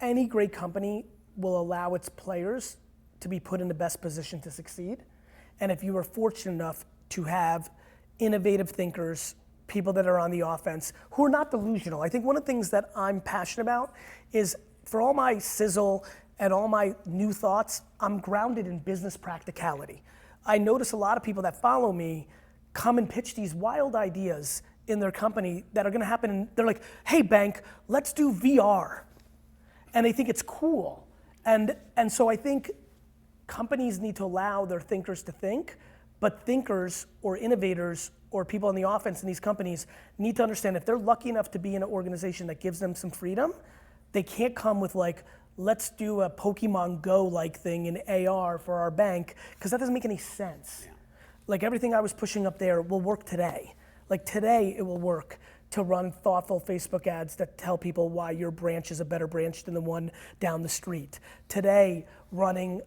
any great company will allow its players to be put in the best position to succeed. And if you are fortunate enough to have innovative thinkers, people that are on the offense, who are not delusional. I think one of the things that I'm passionate about is, for all my sizzle and all my new thoughts, I'm grounded in business practicality. I notice a lot of people that follow me come and pitch these wild ideas in their company that are gonna happen, and they're like, hey bank, let's do VR. And they think it's cool. And so I think companies need to allow their thinkers to think, but thinkers or innovators or people on the offense in these companies need to understand, if they're lucky enough to be in an organization that gives them some freedom, they can't come with like, let's do a Pokemon Go-like thing in AR for our bank, because that doesn't make any sense. Yeah. Like everything I was pushing up there will work today. Like today it will work to run thoughtful Facebook ads that tell people why your branch is a better branch than the one down the street. Today, running,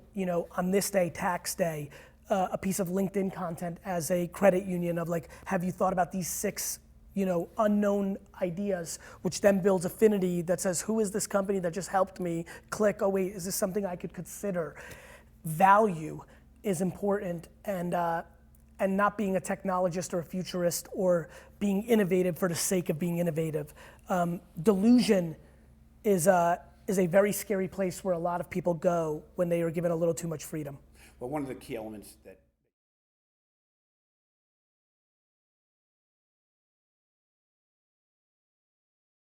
on this day, tax day, a piece of LinkedIn content as a credit union of like, have you thought about these 6, unknown ideas, which then builds affinity that says, who is this company that just helped me? Click, oh wait, is this something I could consider? Value is important, and not being a technologist or a futurist or being innovative for the sake of being innovative. Delusion is a very scary place where a lot of people go when they are given a little too much freedom. Well, one of the key elements that